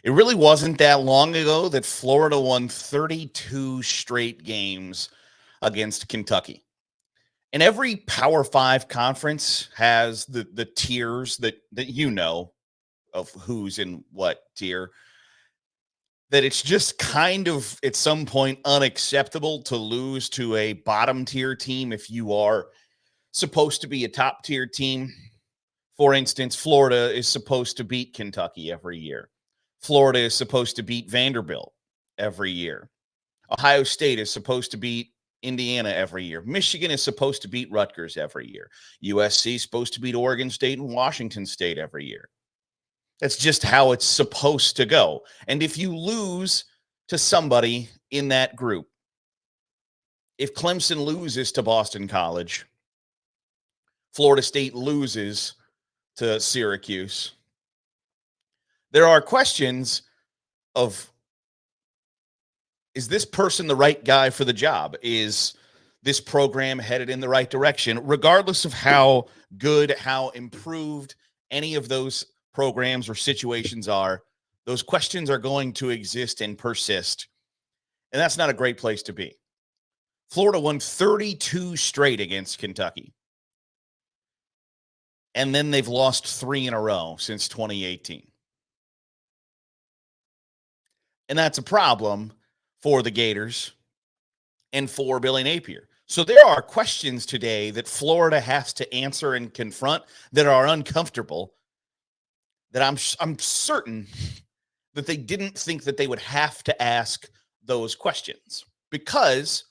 It really wasn't that long ago that Florida won 32 straight games against Kentucky. And every Power Five conference has the tiers that you know of who's in what tier. That it's just kind of at some point unacceptable to lose to a bottom tier team if you are supposed to be a top tier team. For instance, Florida is supposed to beat Kentucky every year. Florida is supposed to beat Vanderbilt every year. Ohio State is supposed to beat Indiana every year. Michigan is supposed to beat Rutgers every year. USC is supposed to beat Oregon State and Washington State every year. That's just how it's supposed to go. And if you lose to somebody in that group, if Clemson loses to Boston College, Florida State loses to Syracuse, there are questions of, is this person the right guy for the job? Is this program headed in the right direction? Regardless of how good, how improved any of those programs or situations are, those questions are going to exist and persist. And that's not a great place to be. Florida won 32 straight against Kentucky. And then they've lost 3 in a row since 2018. And that's a problem for the Gators and for Billy Napier. So there are questions today that Florida has to answer and confront that are uncomfortable, that I'm certain that they didn't think that they would have to ask those questions, because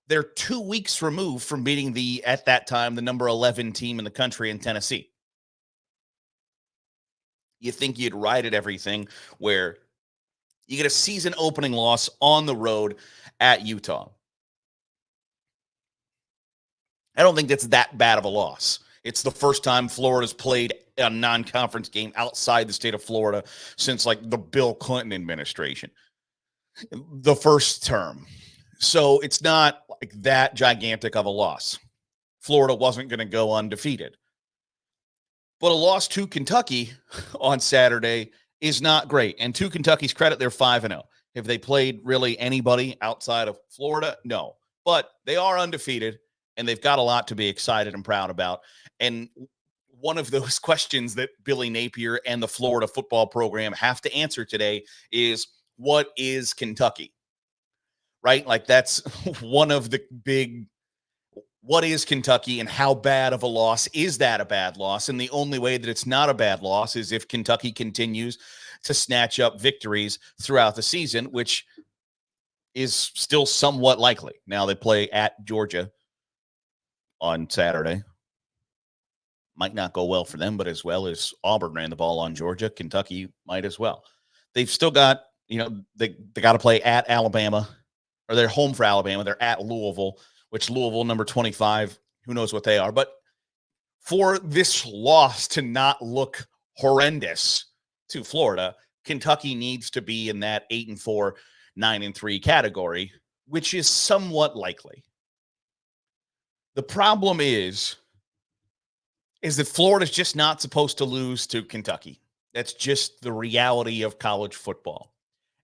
they're 2 weeks removed from beating at that time, the number 11 team in the country in Tennessee. You think you'd righted everything where you get a season opening loss on the road at Utah. I don't think that's that bad of a loss. It's the first time Florida's played a non-conference game outside the state of Florida since like the Bill Clinton administration, the first term. So it's not like that gigantic of a loss. Florida wasn't going to go undefeated. But a loss to Kentucky on Saturday is not great. And to Kentucky's credit, they're 5-0. Have they played really anybody outside of Florida? No. But they are undefeated, and they've got a lot to be excited and proud about. And one of those questions that Billy Napier and the Florida football program have to answer today is, what is Kentucky? Right? Like, that's one of the big, what is Kentucky and how bad of a loss is that a bad loss? And the only way that it's not a bad loss is if Kentucky continues to snatch up victories throughout the season, which is still somewhat likely. Now they play at Georgia on Saturday. Might not go well for them, but as well as Auburn ran the ball on Georgia, Kentucky might as well. They've still got, they got to play at Alabama, or they're home for Alabama. They're at Louisville, which Louisville, number 25, who knows what they are. But for this loss to not look horrendous to Florida, Kentucky needs to be in that 8-4, 9-3 category, which is somewhat likely. The problem is that Florida's just not supposed to lose to Kentucky. That's just the reality of college football.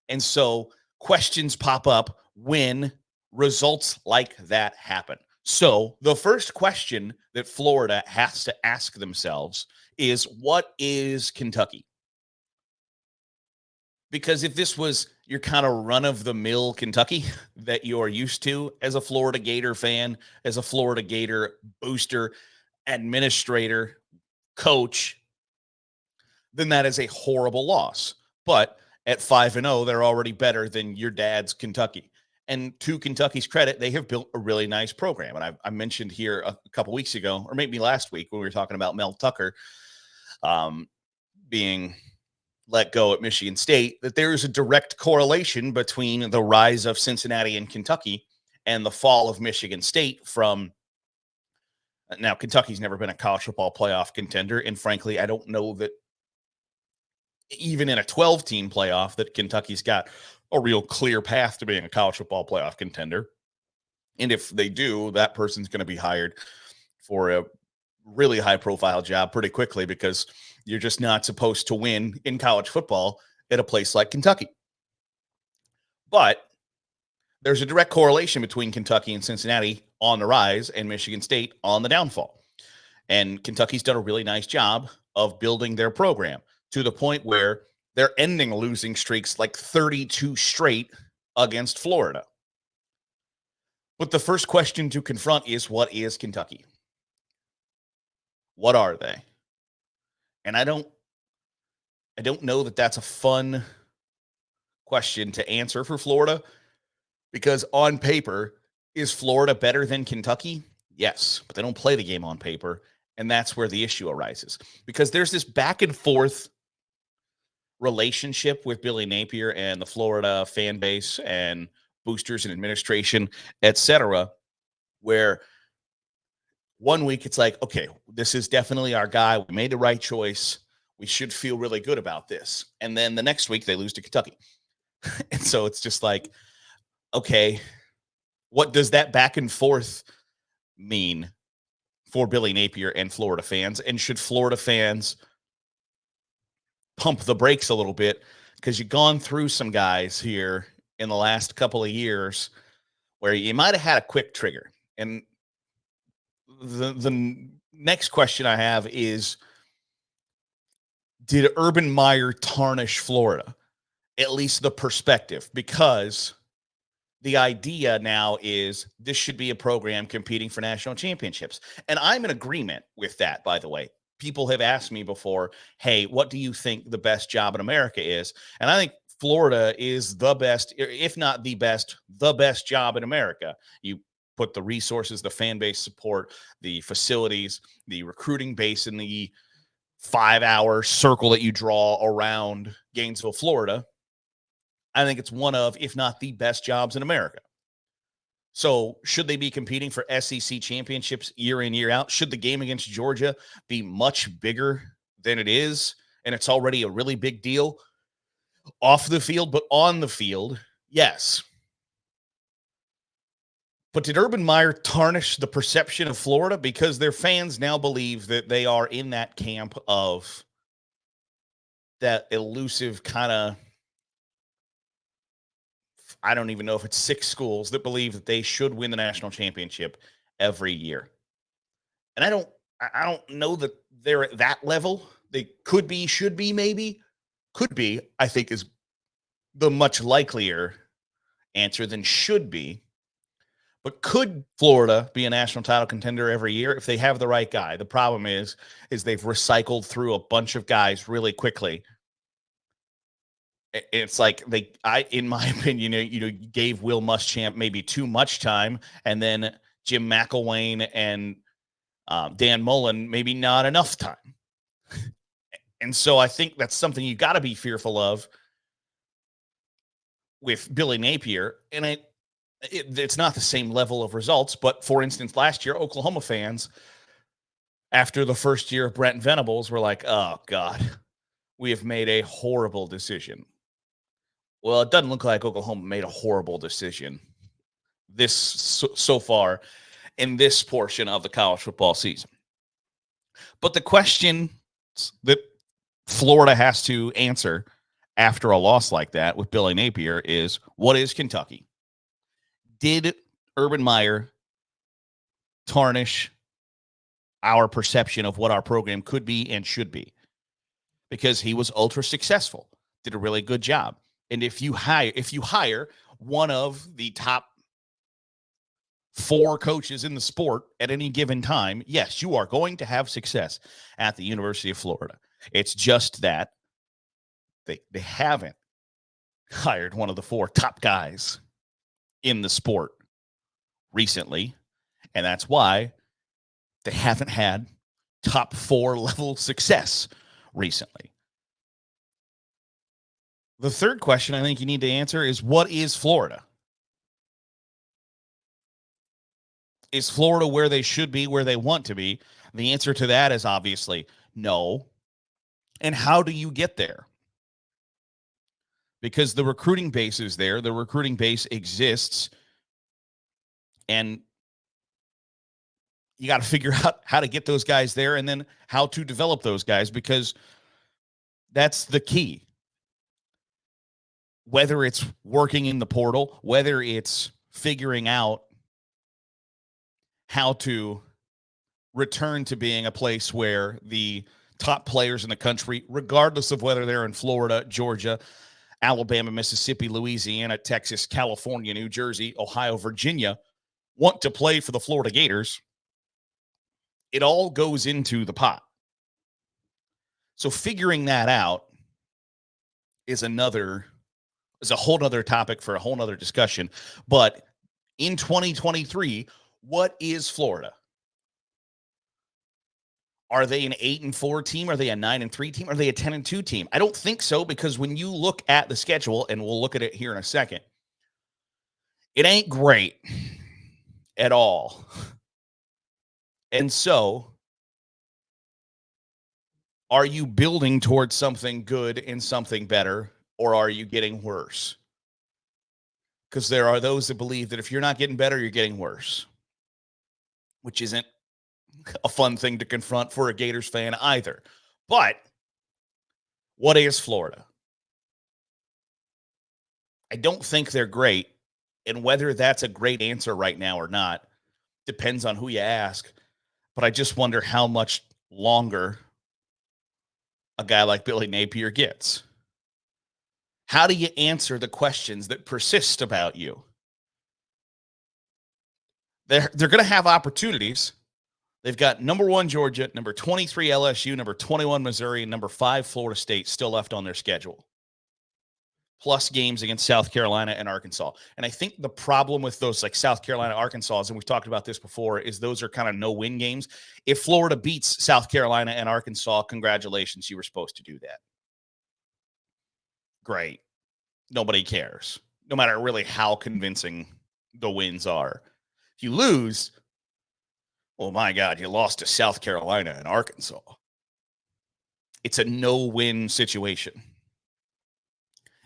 And so questions pop up when results like that happen. So the first question that Florida has to ask themselves is, what is Kentucky? Because if this was your kind of run-of-the-mill Kentucky that you're used to as a Florida Gator fan, as a Florida Gator booster, administrator, coach, then that is a horrible loss. But at 5-0, they're already better than your dad's Kentucky. And to Kentucky's credit, they have built a really nice program. And I mentioned here a couple weeks ago, or maybe last week, when we were talking about Mel Tucker being let go at Michigan State, that there is a direct correlation between the rise of Cincinnati and Kentucky and the fall of Michigan State from. Now, Kentucky's never been a college football playoff contender. And frankly, I don't know that even in a 12-team playoff that Kentucky's got a real clear path to being a college football playoff contender. And if they do, that person's going to be hired for a really high-profile job pretty quickly, because you're just not supposed to win in college football at a place like Kentucky. But there's a direct correlation between Kentucky and Cincinnati on the rise and Michigan State on the downfall. And Kentucky's done a really nice job of building their program to the point where they're ending losing streaks like 32 straight against Florida. But the first question to confront is, what is Kentucky? What are they? And I don't know that that's a fun question to answer for Florida, because on paper, is Florida better than Kentucky? Yes, but they don't play the game on paper. And that's where the issue arises, because there's this back and forth relationship with Billy Napier and the Florida fan base and boosters and administration, etc., where 1 week it's like, okay, this is definitely our guy. We made the right choice. We should feel really good about this. And then the next week they lose to Kentucky. And so it's just like, okay, what does that back and forth mean for Billy Napier and Florida fans? And should Florida fans pump the brakes a little bit? Because you've gone through some guys here in the last couple of years where you might have had a quick trigger. And the next question I have is, did Urban Meyer tarnish Florida? At least the perspective, because the idea now is this should be a program competing for national championships. And I'm in agreement with that, by the way. People have asked me before, hey, what do you think the best job in America is? And I think Florida is the best, if not the best job in America. You put the resources, the fan base support, the facilities, the recruiting base in the 5-hour circle that you draw around Gainesville, Florida. I think it's one of, if not the best jobs in America. So should they be competing for SEC championships year in, year out? Should the game against Georgia be much bigger than it is? And it's already a really big deal off the field, but on the field, yes. But did Urban Meyer tarnish the perception of Florida? Because their fans now believe that they are in that camp of that elusive kind of, I don't even know if it's 6 schools that believe that they should win the national championship every year. And I don't know that they're at that level. They could be, should be, maybe. Could be, I think, is the much likelier answer than should be. But could Florida be a national title contender every year if they have the right guy? The problem is they've recycled through a bunch of guys really quickly. It's like in my opinion, gave Will Muschamp maybe too much time, and then Jim McElwain and Dan Mullen maybe not enough time. And so I think that's something you got to be fearful of with Billy Napier. And it's not the same level of results. But for instance, last year, Oklahoma fans, after the first year of Brent Venables, were like, oh, God, we have made a horrible decision. Well, it doesn't look like Oklahoma made a horrible decision this so far in this portion of the college football season. But the question that Florida has to answer after a loss like that with Billy Napier is, what is Kentucky? Did Urban Meyer tarnish our perception of what our program could be and should be? Because he was ultra successful, did a really good job. And if you hire one of the top 4 coaches in the sport at any given time, yes, you are going to have success at the University of Florida. It's just that they haven't hired one of the 4 top guys in the sport recently, and that's why they haven't had top 4 level success recently. The third question I think you need to answer is, what is Florida? Is Florida where they should be, where they want to be? The answer to that is obviously no. And how do you get there? Because the recruiting base is there. The recruiting base exists. And you got to figure out how to get those guys there and then how to develop those guys, because that's the key. whether it's working in the portal, whether it's figuring out how to return to being a place where the top players in the country, regardless of whether they're in Florida, Georgia, Alabama, Mississippi, Louisiana, Texas, California, New Jersey, Ohio, Virginia, want to play for the Florida Gators, it all goes into the pot. So figuring that out is a whole nother topic for a whole nother discussion. But in 2023, what is Florida? Are they an 8-4 team? Are they a 9-3 team? Are they a 10-2 team? I don't think so, because when you look at the schedule, and we'll look at it here in a second, it ain't great at all. And so, are you building towards something good and something better, or are you getting worse? Because there are those that believe that if you're not getting better, you're getting worse, which isn't a fun thing to confront for a Gators fan either. But what is Florida? I don't think they're great. And whether that's a great answer right now or not depends on who you ask. But I just wonder how much longer a guy like Billy Napier gets. How do you answer the questions that persist about you? They're going to have opportunities. They've got number 1 Georgia, number 23 LSU, number 21 Missouri, and number 5 Florida State still left on their schedule, plus games against South Carolina and Arkansas. And I think the problem with those, like South Carolina, Arkansas, and we've talked about this before, is those are kind of no-win games. If Florida beats South Carolina and Arkansas, congratulations, you were supposed to do that. Great. Nobody cares, no matter really how convincing the wins are. If you lose, oh my God, you lost to South Carolina and Arkansas. It's a no-win situation.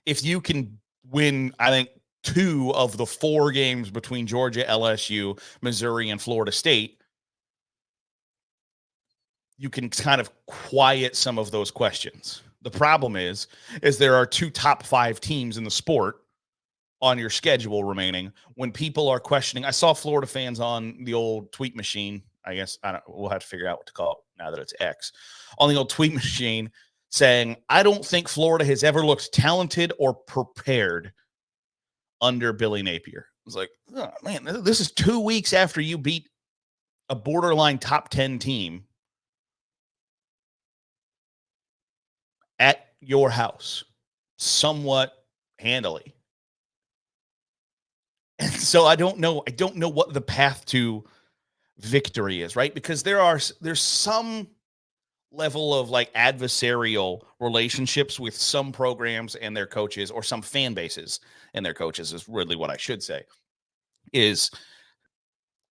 If you can win, I think, 2 of the 4 games between Georgia, LSU, Missouri, and Florida State, you can kind of quiet some of those questions. The problem is there are 2 top 5 teams in the sport on your schedule remaining. When people are questioning, I saw Florida fans on the old tweet machine. I guess we'll have to figure out what to call it now that it's X, on the old tweet machine, saying, I don't think Florida has ever looked talented or prepared under Billy Napier. I was like, oh, man, this is 2 weeks after you beat a borderline top 10 team at your house somewhat handily. And so I don't know what the path to victory is, right? Because there's some level of like adversarial relationships with some programs and their coaches, or some fan bases and their coaches, is really what I should say. Is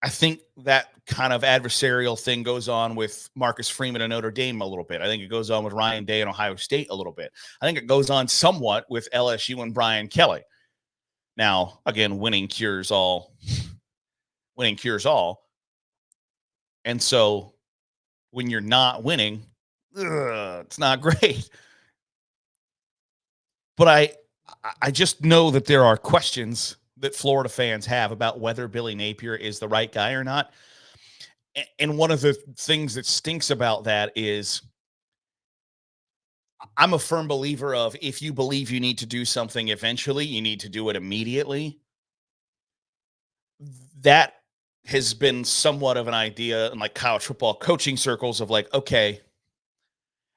I think that kind of adversarial thing goes on with Marcus Freeman and Notre Dame a little bit. I think it goes on with Ryan Day and Ohio State a little bit. I think it goes on somewhat with LSU and Brian Kelly. Now, again, winning cures all. And so when you're not winning, it's not great. But I just know that there are questions that Florida fans have about whether Billy Napier is the right guy or not. And one of the things that stinks about that is I'm a firm believer of, if you believe you need to do something eventually, you need to do it immediately. That has been somewhat of an idea in like college football coaching circles of like, okay,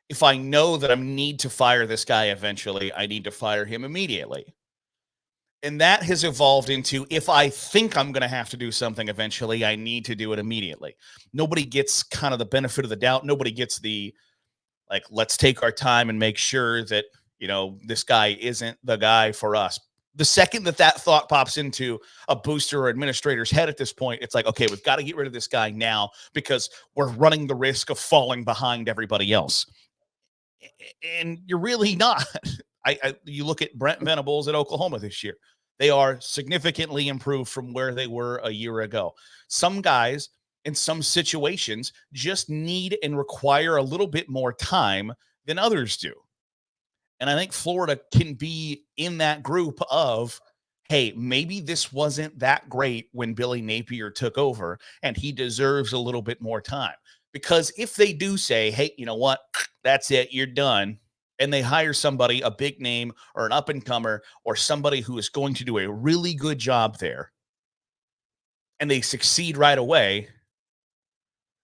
if I know that I need to fire this guy eventually, I need to fire him immediately. And that has evolved into, if I think I'm going to have to do something eventually, I need to do it immediately. Nobody gets kind of the benefit of the doubt. Nobody gets the, like, let's take our time and make sure that, this guy isn't the guy for us. The second that thought pops into a booster or administrator's head at this point, it's like, okay, we've got to get rid of this guy now because we're running the risk of falling behind everybody else. And you're really not. You look at Brent Venables at Oklahoma this year. They are significantly improved from where they were a year ago. Some guys in some situations just need and require a little bit more time than others do. And I think Florida can be in that group of, hey, maybe this wasn't that great when Billy Napier took over, and he deserves a little bit more time. Because if they do say, hey, you know what, that's it, you're done, and they hire somebody, a big name or an up and comer or somebody who is going to do a really good job there, and they succeed right away,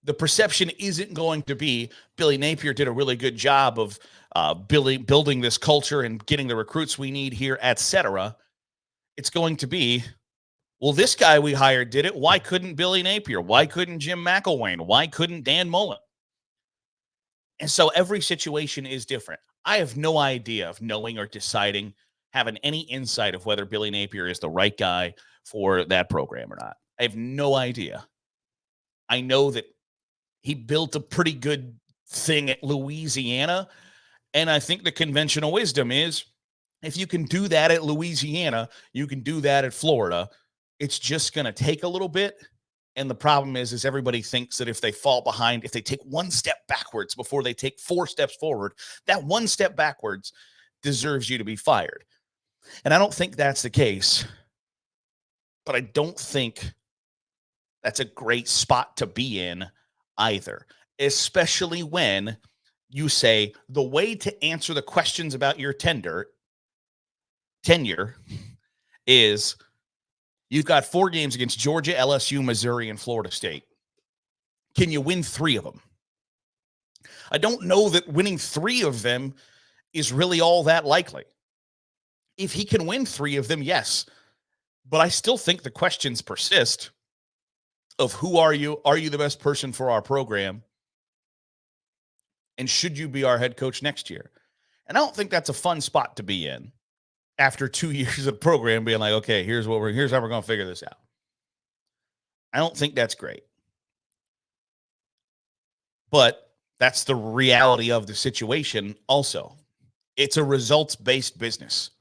the perception isn't going to be Billy Napier did a really good job of building this culture and getting the recruits we need here, etc. It's going to be, well, this guy we hired did it. Why couldn't Billy Napier? Why couldn't Jim McElwain? Why couldn't Dan Mullen? And so every situation is different. I have no idea of knowing or deciding, having any insight of whether Billy Napier is the right guy for that program or not. I have no idea. I know that he built a pretty good thing at Louisiana. And I think the conventional wisdom is if you can do that at Louisiana, you can do that at Florida. It's just going to take a little bit. And the problem is everybody thinks that if they fall behind, if they take one step backwards before they take 4 steps forward, that one step backwards deserves you to be fired. And I don't think that's the case. But I don't think that's a great spot to be in either, especially when you say the way to answer the questions about your tenure is you've got 4 games against Georgia, LSU, Missouri, and Florida State. Can you win 3 of them? I don't know that winning 3 of them is really all that likely. If he can win 3 of them, yes. But I still think the questions persist of who are you? Are you the best person for our program? And should you be our head coach next year? And I don't think that's a fun spot to be in after 2 years of the program being like, okay, here's how we're going to figure this out. I don't think that's great. But that's the reality of the situation also. It's a results-based business.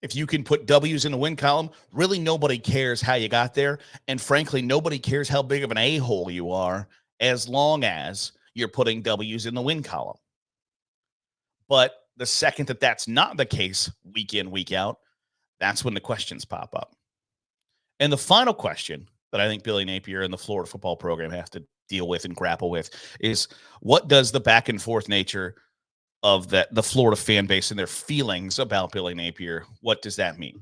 If you can put W's in the win column, really nobody cares how you got there. And frankly, nobody cares how big of an a-hole you are as long as you're putting W's in the win column. But the second that that's not the case, week in, week out, that's when the questions pop up. And the final question that I think Billy Napier and the Florida football program have to deal with and grapple with is, what does the back and forth nature of the Florida fan base and their feelings about Billy Napier, what does that mean?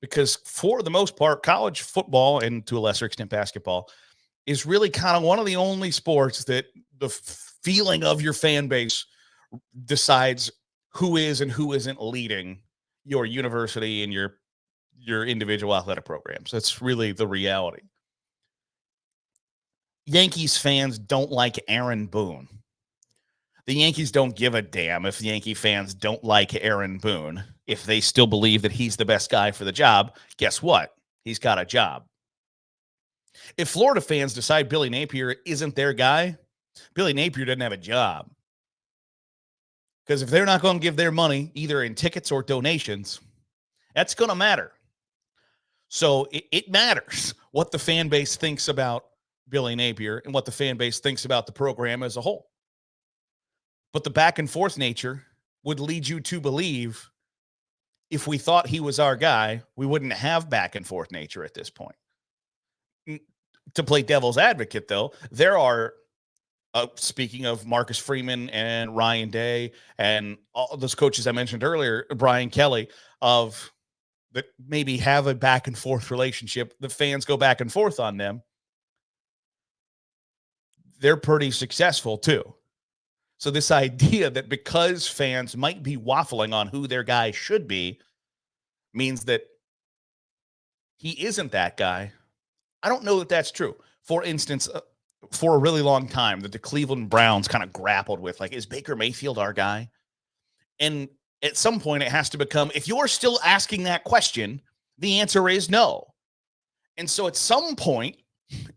Because for the most part, college football and to a lesser extent basketball is really kind of one of the only sports that the feeling of your fan base decides who is and who isn't leading your university and your individual athletic programs. That's really the reality. Yankees fans don't like Aaron Boone. The Yankees don't give a damn if Yankee fans don't like Aaron Boone. If they still believe that he's the best guy for the job, guess what? He's got a job. If Florida fans decide Billy Napier isn't their guy, Billy Napier doesn't have a job. Because if they're not going to give their money, either in tickets or donations, that's going to matter. So it matters what the fan base thinks about Billy Napier and what the fan base thinks about the program as a whole. But the back and forth nature would lead you to believe if we thought he was our guy, we wouldn't have back and forth nature at this point. To play devil's advocate, though, there are, speaking of Marcus Freeman and Ryan Day and all those coaches I mentioned earlier, Brian Kelly, of that maybe have a back and forth relationship. The fans go back and forth on them. They're pretty successful too. So this idea that because fans might be waffling on who their guy should be means that he isn't that guy. I don't know that that's true. For instance, for a really long time, that the Cleveland Browns kind of grappled with, like, is Baker Mayfield our guy? And at some point it has to become, if you're still asking that question, the answer is no. And so at some point,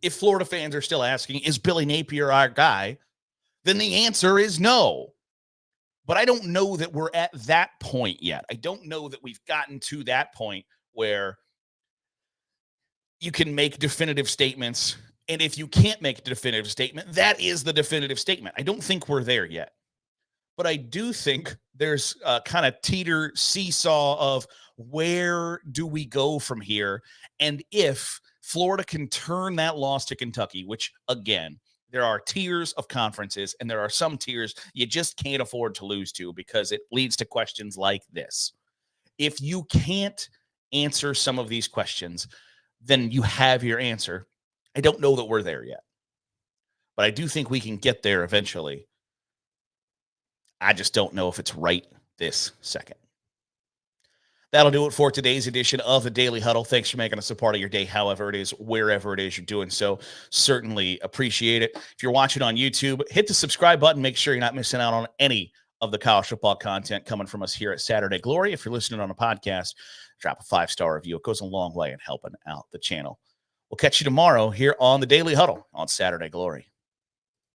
if Florida fans are still asking, is Billy Napier our guy? Then the answer is no. But I don't know that we're at that point yet. I don't know that we've gotten to that point where you can make definitive statements. And if you can't make a definitive statement, that is the definitive statement. I don't think we're there yet. But I do think there's a kind of teeter seesaw of where do we go from here? And if Florida can turn that loss to Kentucky, which again, there are tiers of conferences and there are some tiers you just can't afford to lose to because it leads to questions like this. If you can't answer some of these questions, then you have your answer. I don't know that we're there yet, but I do think we can get there eventually. I just don't know if it's right this second. That'll do it for today's edition of the Daily Huddle. Thanks for making us a part of your day, however it is, wherever it is you're doing so. Certainly appreciate it. If you're watching on YouTube, hit the subscribe button. Make sure you're not missing out on any of the college football content coming from us here at Saturday Glory. If you're listening on a podcast, drop a 5-star review. It goes a long way in helping out the channel. We'll catch you tomorrow here on the Daily Huddle on Saturday Glory.